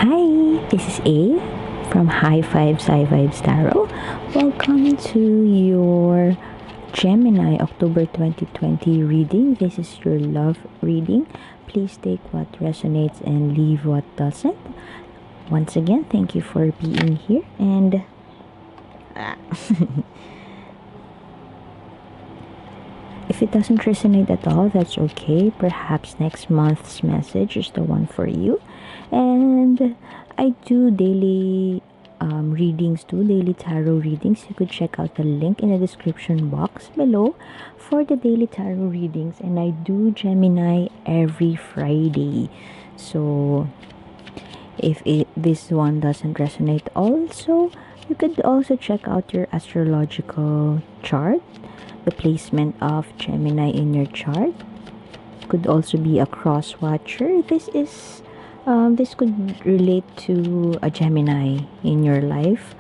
Hi, this is A from highfive Tarot. Welcome to your Gemini October 2020 reading. This is your love reading. Please take what resonates and leave what doesn't. Once again, thank you for being here and if it doesn't resonate at all, that's okay. Perhaps next month's message is the one for you. And I do daily readings too, daily tarot readings. You could check out the link in the description box below for the daily tarot readings. And I do Gemini every Friday. So if this one doesn't resonate also, you could also check out your astrological chart, the placement of Gemini in your chart. Could also be a cross watcher. This could relate to a Gemini in your life,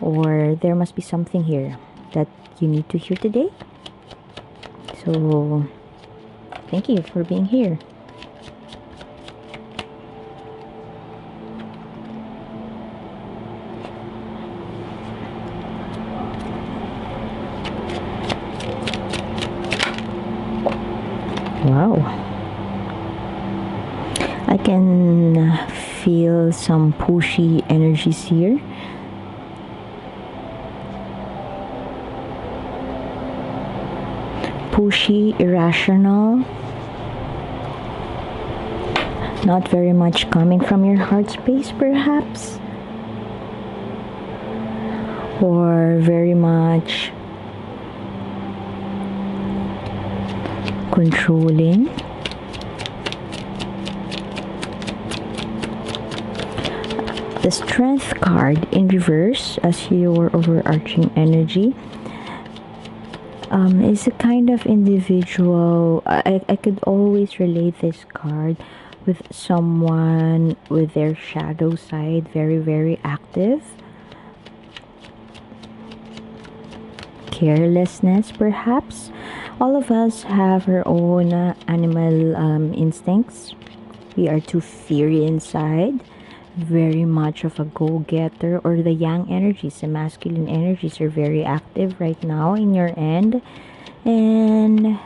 or there must be something here that you need to hear today. So thank you for being here. Wow, I can feel some pushy energies here. Pushy, irrational, not very much coming from your heart space perhaps, or very much controlling. The Strength card in reverse as your overarching energy is a kind of individual. I could always relate this card with someone with their shadow side very active. Carelessness perhaps. All of us have our own animal instincts. We are too fiery inside, very much of a go-getter, or the yang energies, the masculine energies are very active right now in your end, and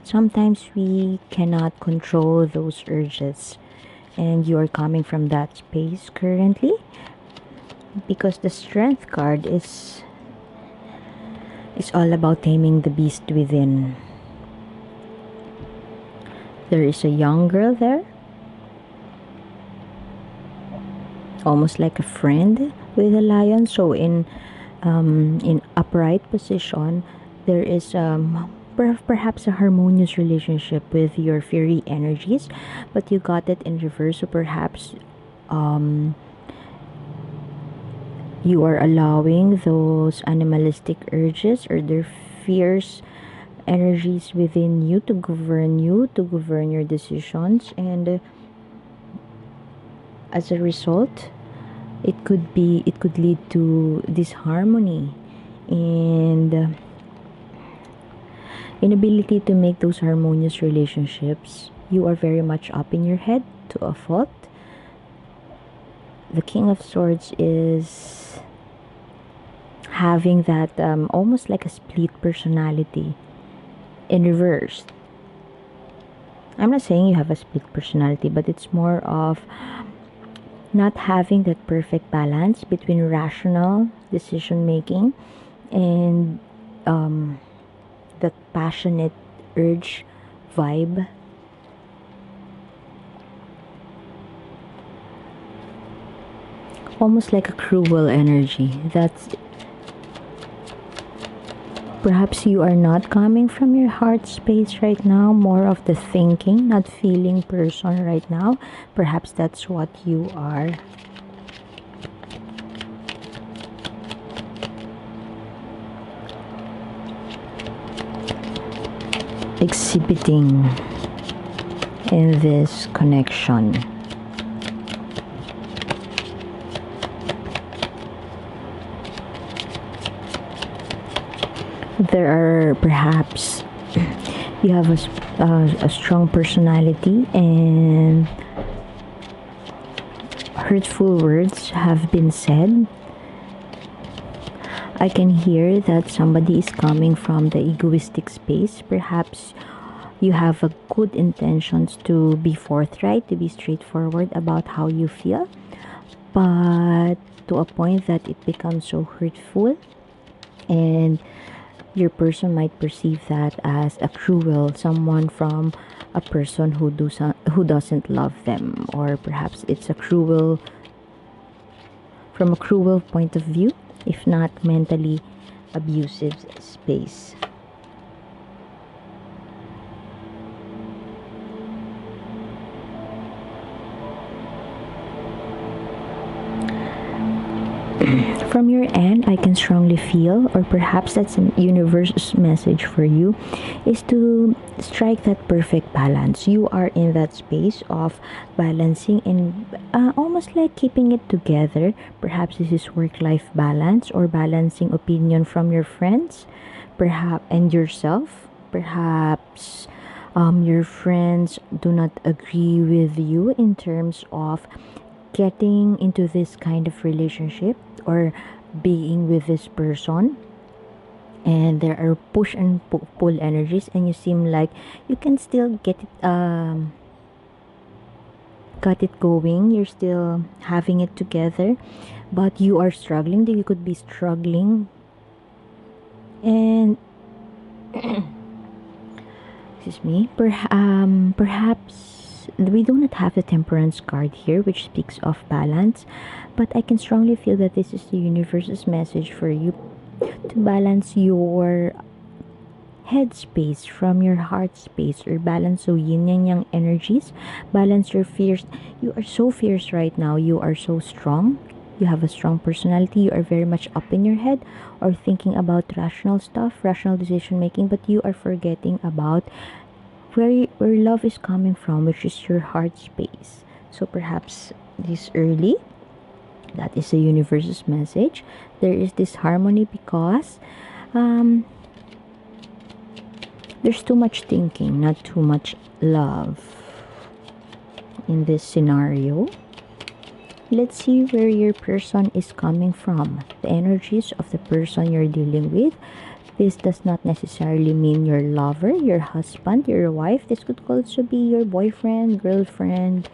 sometimes we cannot control those urges, and you are coming from that space currently because the Strength card is all about taming the beast within. There is a young girl there, almost like a friend with a lion. So in upright position, there is perhaps a harmonious relationship with your fiery energies, but you got it in reverse. So perhaps you are allowing those animalistic urges or their fierce energies within you to govern your decisions, and as a result, it could lead to disharmony and inability to make those harmonious relationships. You are very much up in your head to a fault. The King of Swords is having that almost like a split personality in reverse. I'm not saying you have a split personality, but it's more of not having that perfect balance between rational decision making and that passionate urge vibe. Almost like a cruel energy. That's perhaps you are not coming from your heart space right now, more of the thinking, not feeling person right now. Perhaps that's what you are. Exhibiting in this connection. There are perhaps you have a strong personality, and hurtful words have been said. I can hear that somebody is coming from the egoistic space. Perhaps you have a good intentions to be forthright, to be straightforward about how you feel, but to a point that it becomes so hurtful, and your person might perceive that as a cruel someone from a person who doesn't love them, or perhaps it's a cruel from a cruel point of view, if not mentally abusive space. From your end, I can strongly feel, or perhaps that's a universe's message for you, is to strike that perfect balance. You are in that space of balancing and almost like keeping it together. Perhaps this is work life balance, or balancing opinion from your friends, perhaps, and yourself. Perhaps your friends do not agree with you in terms of getting into this kind of relationship or being with this person, and there are push and pull energies, and you seem like you can still got it going, you're still having it together, but you are struggling. You could be struggling, and excuse me, perhaps we do not have the temperance card here, which speaks of balance, but I can strongly feel that this is the universe's message for you to balance your head space from your heart space, or balance so yin and yang energies, balance your fears. You are so fierce right now, you are so strong, you have a strong personality, you are very much up in your head or thinking about rational stuff, rational decision making, but you are forgetting about where love is coming from, which is your heart space. So perhaps this early, that is the universe's message. There is this harmony because there's too much thinking, not too much love in this scenario. Let's see where your person is coming from, the energies of the person you're dealing with. This does not necessarily mean your lover, your husband, your wife. This could also be your boyfriend, girlfriend,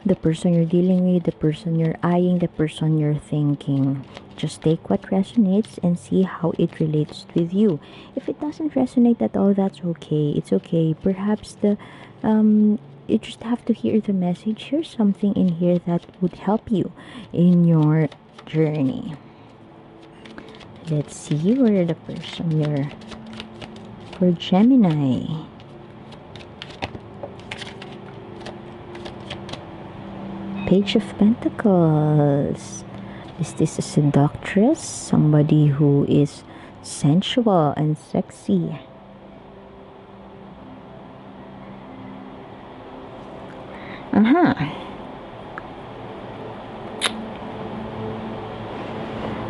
the person you're dealing with, the person you're eyeing, the person you're thinking. Just take what resonates and see how it relates with you. If it doesn't resonate at all, that's okay. It's okay. Perhaps you just have to hear the message. Here's something in here that would help you in your journey. Let's see where the person you're for Gemini. Page of Pentacles. Is this a seductress? Somebody who is sensual and sexy.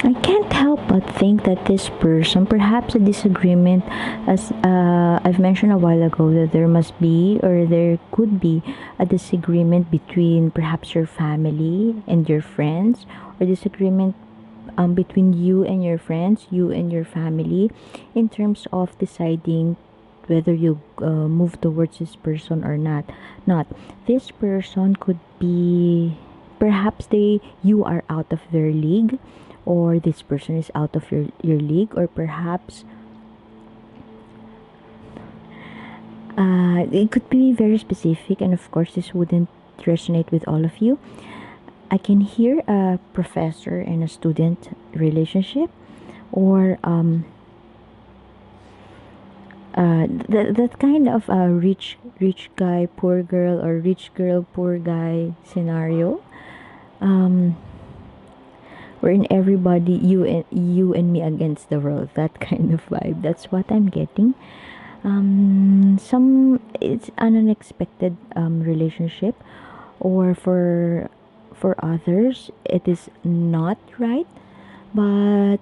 I can't help but think that this person, perhaps a disagreement, as I've mentioned a while ago, that there must be or there could be a disagreement between perhaps your family and your friends, or disagreement between you and your friends, you and your family, in terms of deciding whether you move towards this person or not. Not this person could be, perhaps you are out of their league, or this person is out of your league, or perhaps it could be very specific, and of course this wouldn't resonate with all of you. I can hear a professor and a student relationship, or that kind of a rich guy poor girl, or rich girl poor guy scenario, wherein everybody, you and me against the world, that kind of vibe. That's what I'm getting. Some It's an unexpected relationship, or for others it is not right, but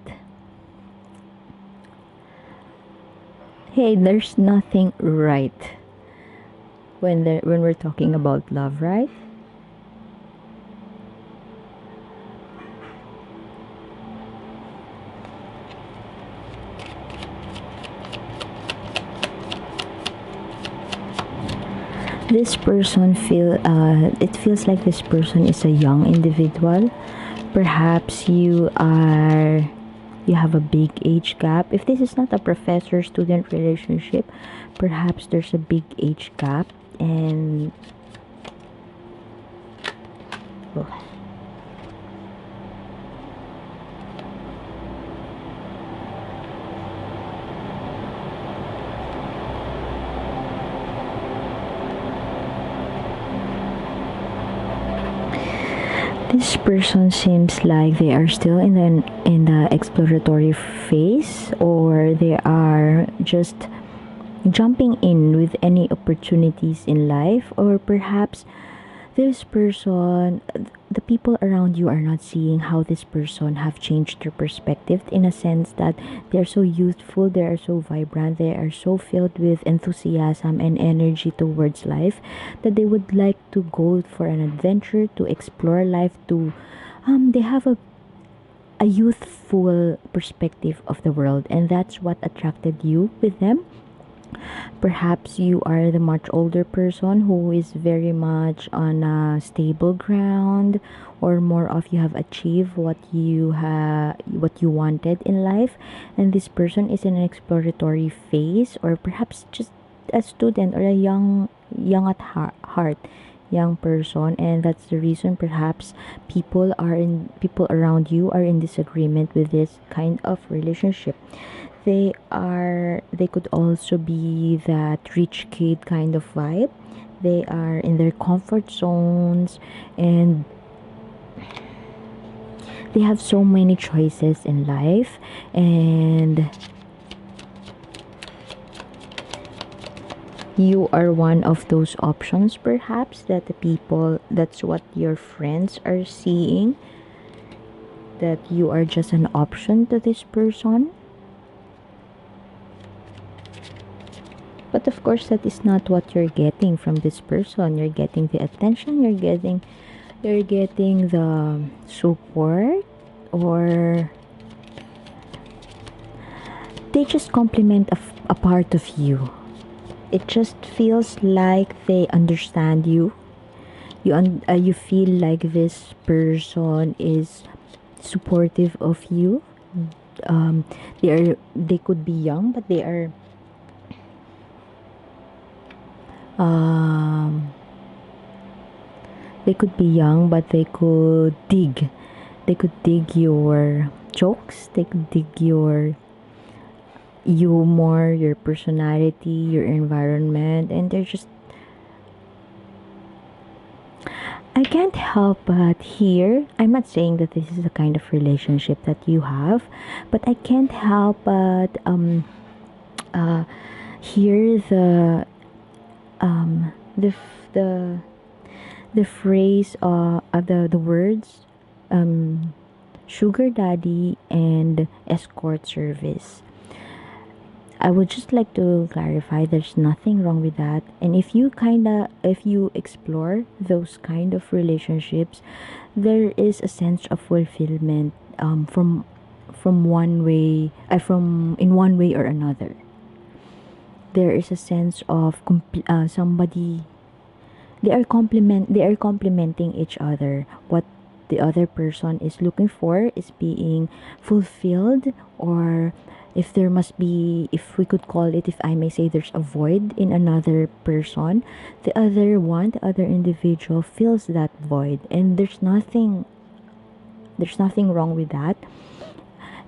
hey, there's nothing right when we're talking about love, right? This person it feels like this person is a young individual. Perhaps you have a big age gap. If this is not a professor student relationship, perhaps there's a big age gap. And oh, this person seems like they are still in the exploratory phase, or they are just jumping in with any opportunities in life. Or perhaps this person, the people around you are not seeing how this person have changed their perspective, in a sense that they're so youthful, they are so vibrant, they are so filled with enthusiasm and energy towards life, that they would like to go for an adventure, to explore life, to they have a youthful perspective of the world, and that's what attracted you with them. Perhaps you are the much older person who is very much on a stable ground, or more of you have achieved what you wanted in life, and this person is in an exploratory phase, or perhaps just a student, or a young at heart young person. And that's the reason perhaps people around you are in disagreement with this kind of relationship. They could also be that rich kid kind of vibe. They are in their comfort zones, and they have so many choices in life. And you are one of those options, perhaps, that that's what your friends are seeing, that you are just an option to this person. But of course, that is not what you're getting from this person. You're getting the attention, you're getting the support, or they just compliment a part of you. It just feels like they understand you. You feel like this person is supportive of you. Um, they could be young, but um, they could be young, but they could dig your jokes. They could dig your humor, your personality, your environment, and they're just. I can't help but hear. I'm not saying that this is the kind of relationship that you have, but I can't help but uh hear the f- the phrase, the words, um sugar daddy and escort service. I would just like to clarify there's nothing wrong with that. And if you explore those kind of relationships, there is a sense of fulfillment, from one way, from in one way or another. There is a sense of somebody, they are complementing each other. What the other person is looking for is being fulfilled, or if we could call it, if I may say, there's a void in another person, the other individual fills that void, and there's nothing wrong with that.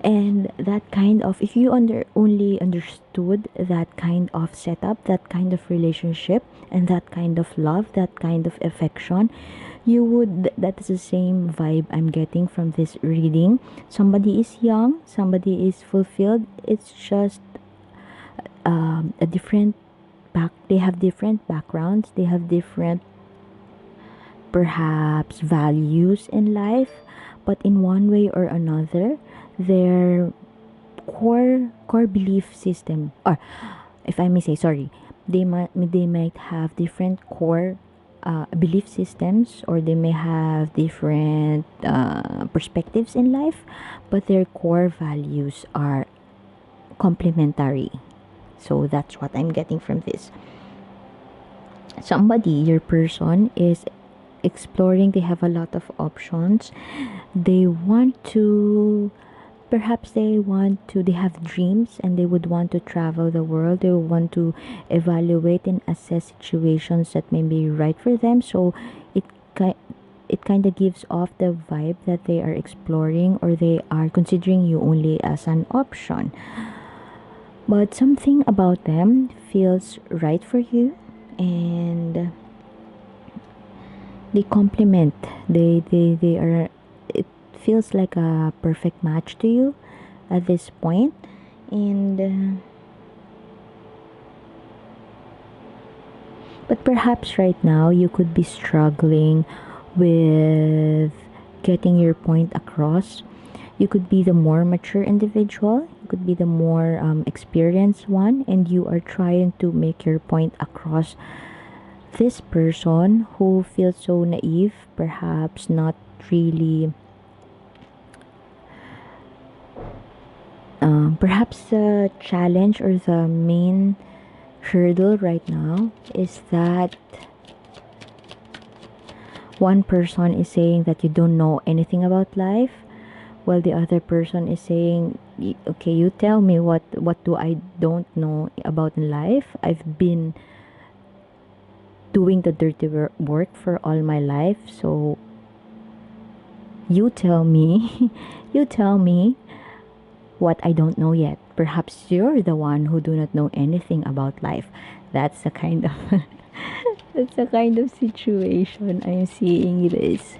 And that kind of, if you only understood that kind of setup, that kind of relationship, and that kind of love, that kind of affection, that's the same vibe I'm getting from this reading. Somebody is young, somebody is fulfilled. It's just a different they have different backgrounds, they have different, perhaps, values in life, but in one way or another, their core belief system, or if I may say, sorry, they might have different core belief systems, or they may have different perspectives in life, but their core values are complementary. So that's what I'm getting from this. Somebody, your person, is exploring. They have a lot of options. They want to, perhaps they have dreams and they would want to travel the world. They would want to evaluate and assess situations that may be right for them. So it ki- it kind of gives off the vibe that they are exploring, or they are considering you only as an option. But something about them feels right for you, and they complement. They are. It feels like a perfect match to you at this point, and but perhaps right now you could be struggling with getting your point across. You could be the more mature individual, you could be the more experienced one, and you are trying to make your point across. This person who feels so naive, perhaps not really, perhaps the challenge or the main hurdle right now is that one person is saying that you don't know anything about life, while the other person is saying, okay, you tell me what do I don't know about life. I've been doing the dirty work for all my life, so you tell me you tell me what I don't know yet. Perhaps you're the one who do not know anything about life. That's the kind of that's the kind of situation I'm seeing this.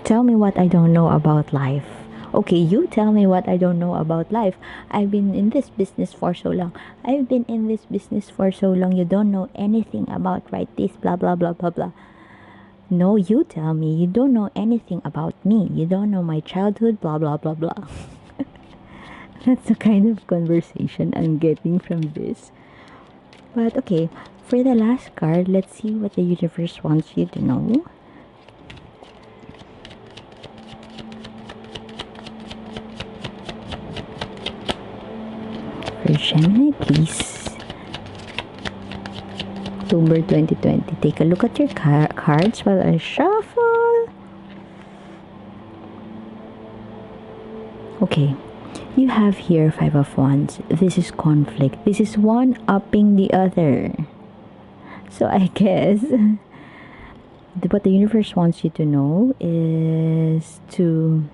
Tell me what I don't know about life. Okay, you tell me what I don't know about life. I've been in this business for so long. I've been in this business for so long. You don't know anything about right this, blah blah blah blah blah. No, you tell me. You don't know anything about me. You don't know my childhood, blah blah blah blah. That's the kind of conversation I'm getting from this. But okay, for the last card, let's see what the universe wants you to know. For Gemini, please. October 2020. Take a look at your cards while I shuffle. Okay, you have here Five of Wands. This is conflict. This is one upping the other. So I guess what the universe wants you to know is to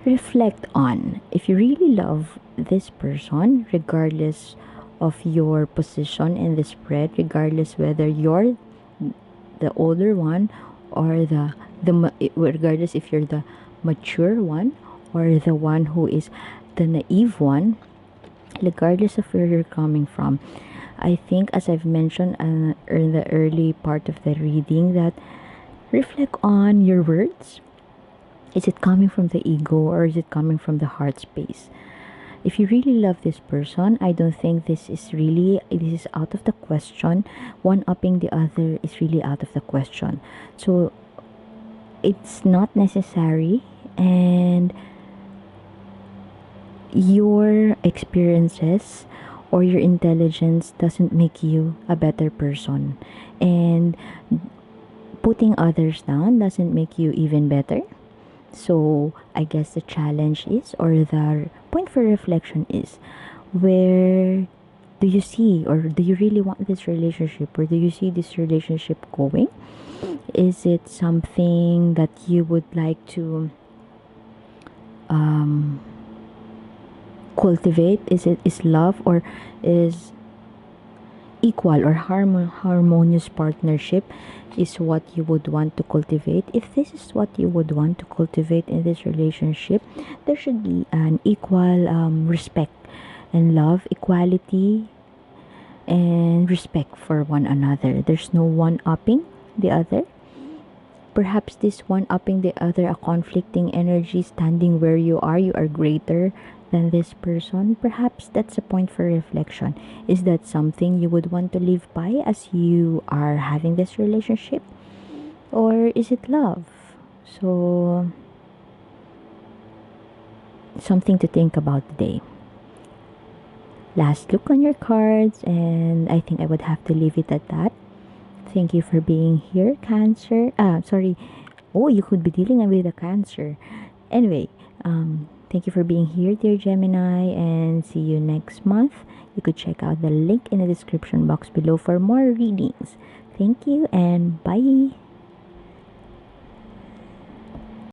reflect on if you really love this person, regardless of your position in the spread, regardless whether you're the older one or regardless if you're the mature one or the one who is the naive one, regardless of where you're coming from. I think, as I've mentioned in the early part of the reading, that reflect on your words. Is it coming from the ego or is it coming from the heart space? If you really love this person, I don't think this is out of the question. One upping the other is really out of the question. So it's not necessary, and your experiences or your intelligence doesn't make you a better person, and putting others down doesn't make you even better. So I guess the challenge is, or the point for reflection is, where do you see, or do you really want this relationship, or do you see this relationship going? Is it something that you would like to um, cultivate? Is love, or is equal or harmonious partnership is what you would want to cultivate? If this is what you would want to cultivate in this relationship, there should be an equal respect and love, equality and respect for one another. There's no one upping the other. Perhaps this one upping the other, a conflicting energy, standing where you are greater than this person. Perhaps that's a point for reflection. Is that something you would want to live by as you are having this relationship? Or is it love? So, something to think about today. last look on your cards, and I think I would have to leave it at that. Thank you for being here, Cancer. Sorry. Oh, you could be dealing with a Cancer. Anyway, thank you for being here, dear Gemini, and see you next month. You could check out the link in the description box below for more readings. Thank you and bye.